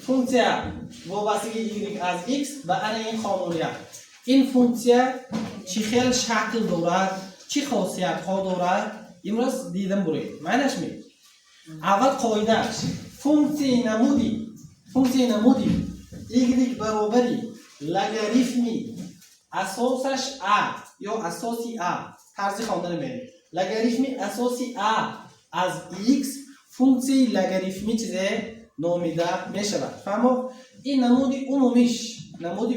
فونکسیا وابستگی y از x و ان این قانونیه. این فونکسیا چی خیلی شکل دارد، چی خاصیت ها دارد امروز دیدم برید. معنیش می اول قاعدهش فونکسی نمودی y برابری لگاریتمی اساسش a یا اساسی a طرزی خواندن می‌بینید. لگاریتمی اساسی a از x فونکسی لگاریتمی چیزه نامیده میشود. فهمو؟ این نمودی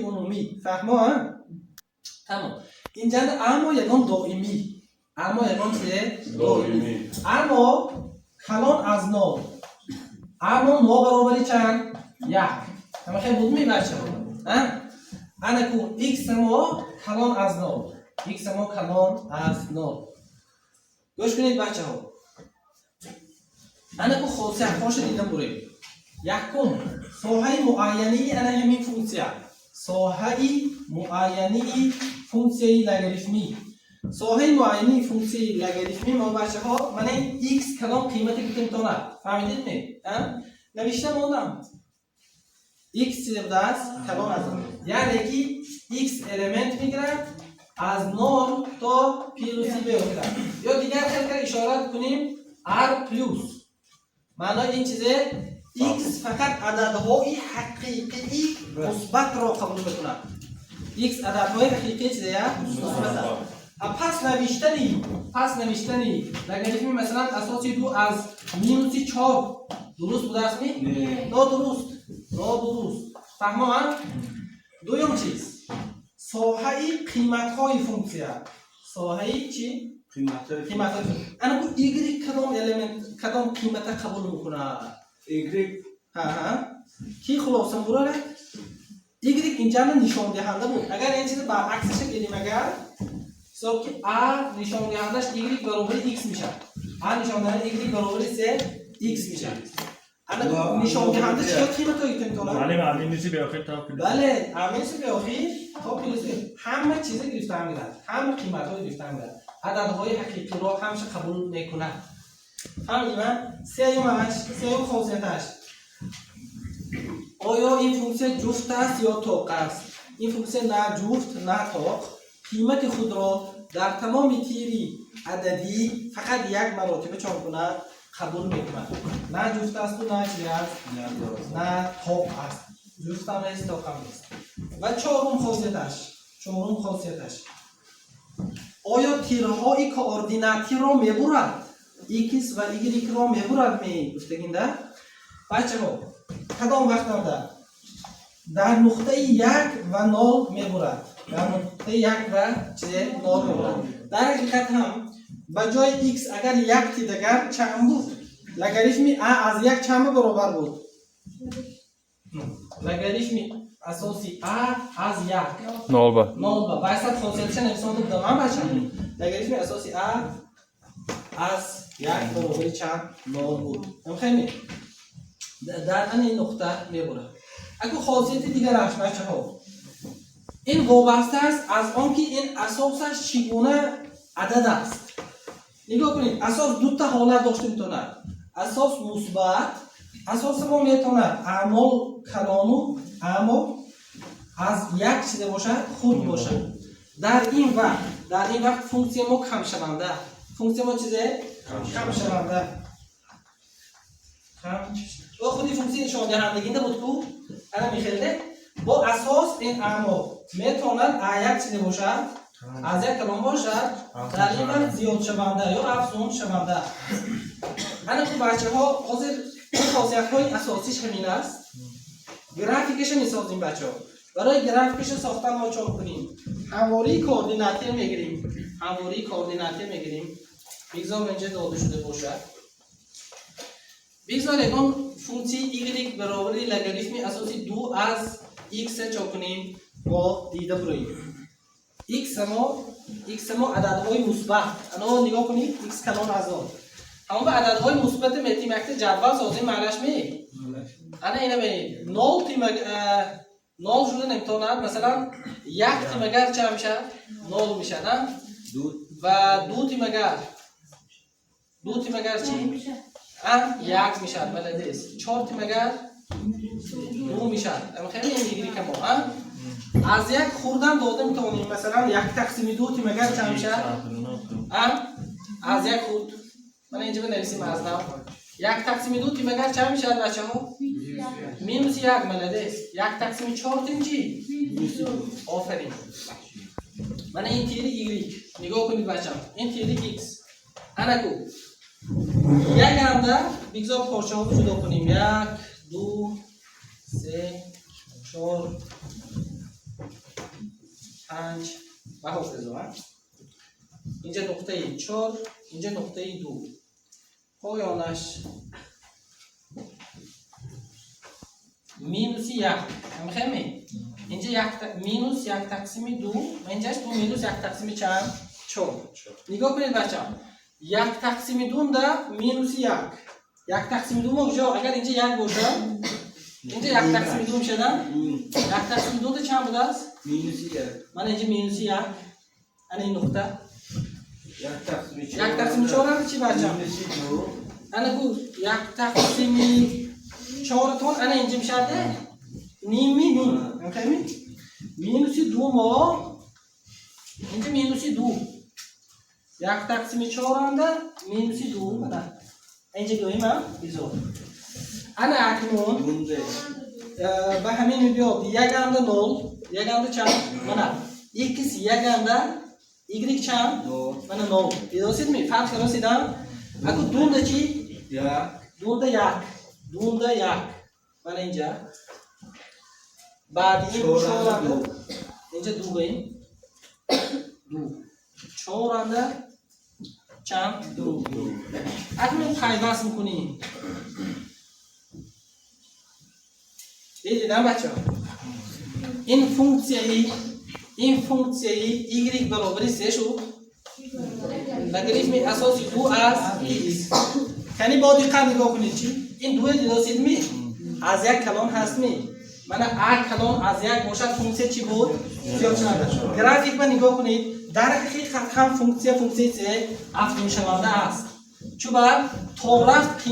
عمومی فهمو؟ تمام. اینجا اما یگان دائمی، چیزه دائمی. اما کلان از نو، اما نو برابری چند؟ یک. اما خیلی بود بچه ها. انا کن x ما کلان از نو. گوش کنید بچه ها. انا کن خاصیت هاش دیدم برید. یکم ساحه معینی انا همین فونکسیا. ساحه معینی فونکسیای لگاریتمی. ساحه معینی فونکسیای لگاریتمی ما بچه ها من x کدام قیمتی که میتونه فهمیدید می؟ نوشته موندم. x چیز بوده است کدام از یعنی که x الیمنت میگیره از نول تا پیروسی بیفته. یا دیگر خیلی اشاره کنیم r پلوس. معنای این چیزه x فقط عددهای حقیقی مثبت را قبول میکنه. x عددهای حقیقی چیزه مثبت. پس نوشتنی لگاریتمی مثلا اساسی 2 از مینوس 4 درست بوده است می؟ نه درست. فهمم؟ دوم چیز ساحه قیمت‌های فونکسیا. ساحه چی؟ قیمت‌های. انا کو y کدام قیمت قبول میکنه؟ y کی خلاصه مراد y اینجا نشان دهنده بود. اگر این چیز برعکسش گیریم اگر حساب که a نشان دهندش y برابر x میشه. a نشان دهنده y برابر 3x میشه. انا نشان دهنده چه قیمتایی میتونه؟ معلم میشه به آخر تا بله میشه به آخر تا پیروزی همه چیز گرفته میاد. همه قیمت‌های گرفته میاد. عددهای حقیقی رو همیشه قبول میکنه. فهمیدیم؟ سوم خاصیتش آیا این فونکسیا جفت است یا طاق است؟ این فونکسیا نه جفت نه طاق قیمت خود را در تمام تیری عددی فقط یک مرتبه چون کند قبول میکند. نه جفت است و نه چی است؟ نه طاق است. جفت هم نیست طاق هم نیست. و چهارم خاصیتش آیا تیرهای کوردیناتی را میبرد؟ x و y را میبرد گفتگیم ده؟ بچه ها کدام وقت نبوده؟ در نقطه 1 و 0 میبرد. در نقطه 1 و 0 میبرد. در حقیقت هم به جای x اگر یک تی دیگر چند بود؟ لگاریتمی a از یک چند برابر بود؟ لگاریتمی اساسی a از یک 0 باید خاصیتش نویسان بود دامن بچه لگاریتمی اساسی a از یک برابر چند 0 بود. خیلی در این نقطه میبره. اگه خاصیت دیگرش بچه ها این وابسته است از آنکه این اساسش چگونه عدد است. نگاه کنید اساس دو تا حالت داشته میتونه. اساس مثبت اساس ما میتونه اعمال کلانو اما از یک چیز باشه خود باشه. در این وقت فونکسی ما کم شونده. فونکسی ما چیزه کم شونده. و خودی فونکسی نشان دهندگی بود کو الان میخیله با اساس این اعمال میتونن یک چیز باشه از یک کلام باشه در این وقت زیاد شونده یا افزون شونده. الان تو بچه ها حاضر خاصیت های اساسیش همین است. گرافیکش میسازیم بچه ها. برای گرافیکش ساختن ما چون کنیم همواره کوردیناتی میگیریم. بگذار اینجا داده شده باشه. بگذار یکان فونکسی y برابری لگاریتمی اساسی 2 از x چون کنیم با دیده براییم. x ما عددهای مثبت. انا نگاه کنید x کلان از آن اما به عددهای مثبت میتیم اکت جدول سازیم معلش می انا اینه ببینید 0 شده نمیتونه مثلا یک تیم اگر چه میشه 0 میشه نه و دو تیم اگر چی یک میشه بلده است 4 تیم اگر دو میشه. خیلی ایگری که ما از یک خوردن داده میتونیم مثلا یک تقسیم دو تی مگر چند میشه؟ از یک خورد من اینجا بنویسیم از نو یک تقسیم دو تی مگر چند میشه بچه ها؟ مینوس یک ملده یک تقسیم چهار تیم چی؟ آفرین. من این تیری ایگری نگاه کنید بچه ها این تیری ایکس انکو یک انده بگذار پارچه ها رو جدا کنیم یک دو سه چهار پنج و حافظه اینجا نقطه 4 اینجا نقطه 2 پایانش مینوس 1 همخیلی اینجا مینوس 1 تقسیم 2 و اینجاش 2 مینوس 1 تقسیم چند 4 نگاه کنید بچه‌ها 1 تقسیم 2 ده مینوس 1 1 تقسیم 2 موجا اگر اینجا 1 باشه اینجا 1 تقسیم 2 میشه نه 1 تقسیم 2 ده چند بوده است مینوس 1 من اینجا مینوس 1 انا این نقطه 1 تقسیم 4 هم چی بچه انا گو 1 تقسیم 4 تون انا اینجا میشه ده نیمی میفهمی مینوس 2 ما اینجا مینوس 2 1 تقسیم 4 هم ده مینوس 2 نه اینجا دویم هم بیزار انا اکنون به همین میبیاد یک انده 0 یک انده چند منه x یک انده y چند منه 0 دیدوسید می فرق کراسیدم اگه دونده چی دونده یک منه اینجا بعد این 4 اینجا 2 بیم 2 4 انده چند 2 اکنون پیوست میکنیم دیدم بچه ها این فونکسیایی y برابر 3 شد لگریتم اساسی 2 از x یعنی با دقت نگاه کنید چی این 2 دیداسید می از یک کلان هست می من یک کلان از یک باشد فونکسی چی بود زیاد شده گرافیک من نگاه کنید در حقیقت هم فونکسی 3 افزون شونده است چون بعد تا رفت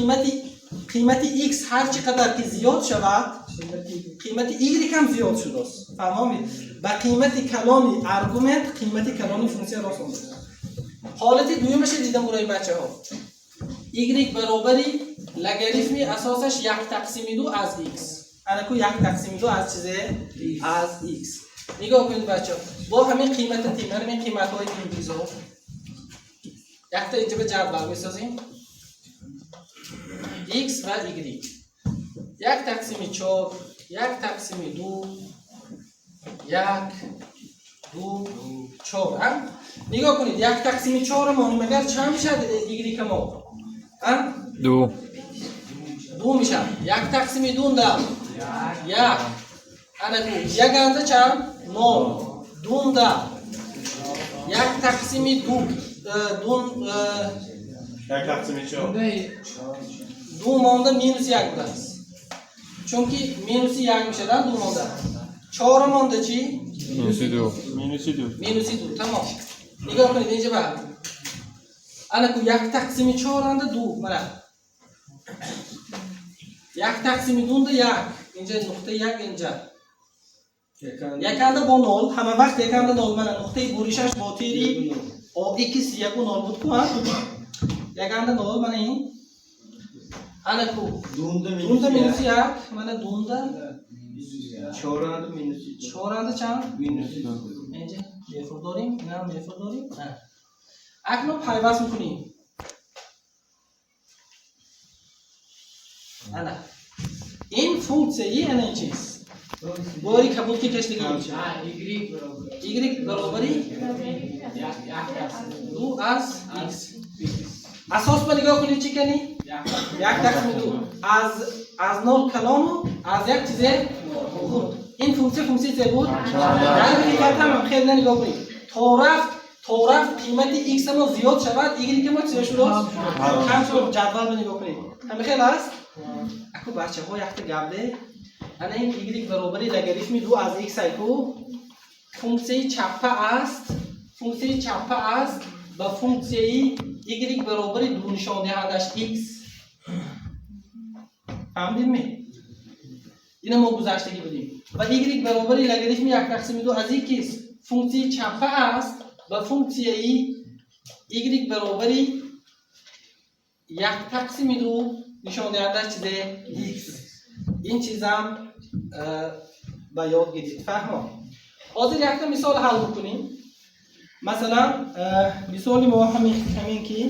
قیمت x هر چقدر که زیاد شود قیمت y کم زیاد شده است فهمید با قیمت کلانی ارگومنت قیمت کلانی فونکسی راست آمده حالت دومش دیدم برای بچه‌ها y برابری لگاریتمی اساسش 1 تقسیم 2 از x الان 1 تقسیم 2 از چیزه از x نگاه کنید بچه‌ها با همین قیمت تیم همین قیمت‌های تیم بیزو یک تا اینجا به جدول بسازیم x و y 1 تقسیم 4 1 تقسیم 2 1 2 4 هم نگاه کنید 1 تقسیم 4 ما مگر چند میشه y که ما هم 2 میشه 1 تقسیم 2 ده 1 انا 1 انده چند 9 2 ده 1 تقسیم 2 1 تقسیم 4 2 مانده مینوس 1 بوده است چون که مینوس 1 میشه در 2 مانده 4 مانده چی؟ مینوس 2 تمام نگاه کنید اینجا بعد انا 1 تقسیم 4 انده 2 منه 1 تقسیم 2 ده 1 اینجا نقطه 1 اینجا 1 انده با 0 همه وقت 1 انده 0 منه نقطه بوریشش با تیری او x 1 و 0 بود که 1 انده 0 منه این انا کو دونده مینوس 1 منه دونده 4 انده مینوس 4 انده چند؟ مینوس اینجا میفر داریم اینا هم میفر داریم اکنون پیوست میکنیم انا این فونکسی انا چیز باری کبوت کی کش دیگه y برابری 2 از x اساس پر نگاه کنید چی کنی 1 تقسیم 2 از 0 کلانو از یک چیز این فونکسی چه بود در حقیقت هم خیلی نگاه کنید تا رفت قیمت x ما زیاد شود y که ما چه شد کم شد جدول نگاه کنید هم خیلی است اكو بچه‌ها یک گبده انا این y برابری لگاریتم 2 از x اكو فونکسی چپه است با فونکسی y برابری 2 نشان دهندش x فهمیدید می اینو ما گذشتگی بدیم و y برابر لگاریتم 1 تقسیم 2 از x فونکسی چپه است و فونکسی ای y برابر 1 تقسیم 2 نشان دهنده چیزه x. این چیزم با یاد گیرید. فهمم. حاضر یک مثال حل بکنیم. مثلا مثال ما همین که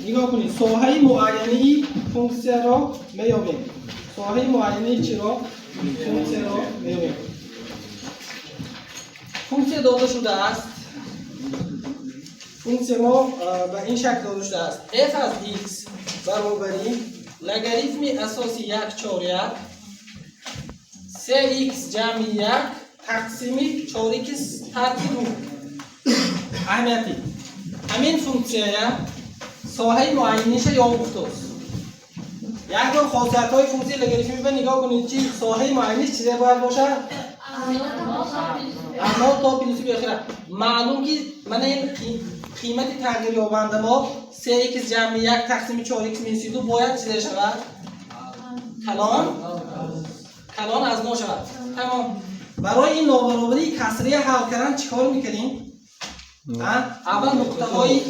نگاه کنید ساحه معینی فونکسی را میابیم. ساحه معینی چی را؟ فونکسی را میابیم. فونکسی داده شده است. فونکسی ما به این شکل داده شده است. f از x برابری لگاریتم اساسی 1/1 3x جمع 1 تقسیم 4x ترکیب 2. اهمیتی همین فونکسی ساحه معینیش یافته است. یک بار خاصیت‌های فونکسی لگاریتمی رو نگاه کنید که ساحه معینیش چیزی باید باشه؟ اما تا پینوسی به آخره معلوم که من این قیمت تغییر یابنده ما 3x جمع 1 تقسیم 4x -2 باید چیزی شود؟ کلان از ما شود. تمام. برای این نابرابری کسری حل کردن چیکار میکنیم؟ اول نقطه‌های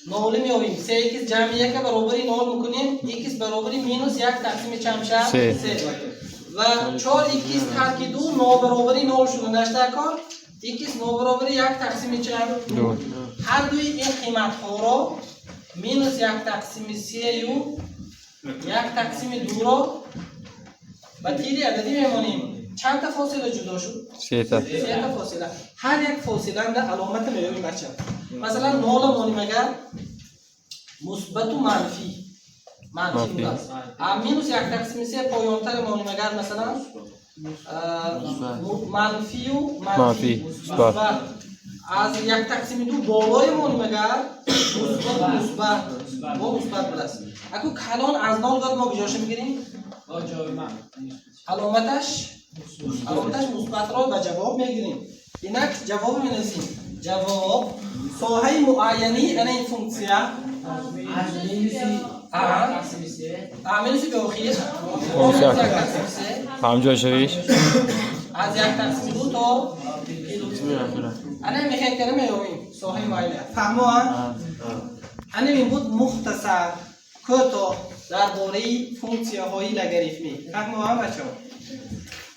نول میابیم. 3x جمع 1 برابری نول میکنیم. x برابری -1 تقسیم چند میشه؟ 3 و 4x ترک 2 نابرابری نول شده نشته کار. x نابرابری 1 تقسیم چند؟ 2. هر دوی این قیمت ها را -1 تقسیم 3 و 1 تقسیم 2 را با تیری عددی میمانیم. چند تا فاصله جدا شد؟ 3 تا فاصله. هر یک فاصله در علامت میابیم بچه. مثلا نول مانیم اگر مثبت و منفی بوده است. -1 تقسیم 3 پایانتر مانیم اگر مثلا منفی و منفی مثبت. از 1 تقسیم 2 بالای مانیم اگر مثبت بوده است. اگه کلان از نول گاد ما کجاش میگیریم؟ علامتش مثبت را به جواب میگیریم. اینک جواب می‌نویسیم. جواب ساحه معینی یعنی این فونکسی به آخر همجا شویش از 1 تقسیم 2 تا انا میخوام کنم میامیم ساحه معینی. فهموان؟ این بود مختصر کوتاه درباره فونکسی های لگاریتمی. فهموان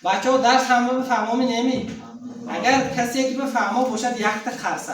بچه‌ها درس همه بفهمم نمی. اگر کسی که بفهمه باشد یک تا خرسه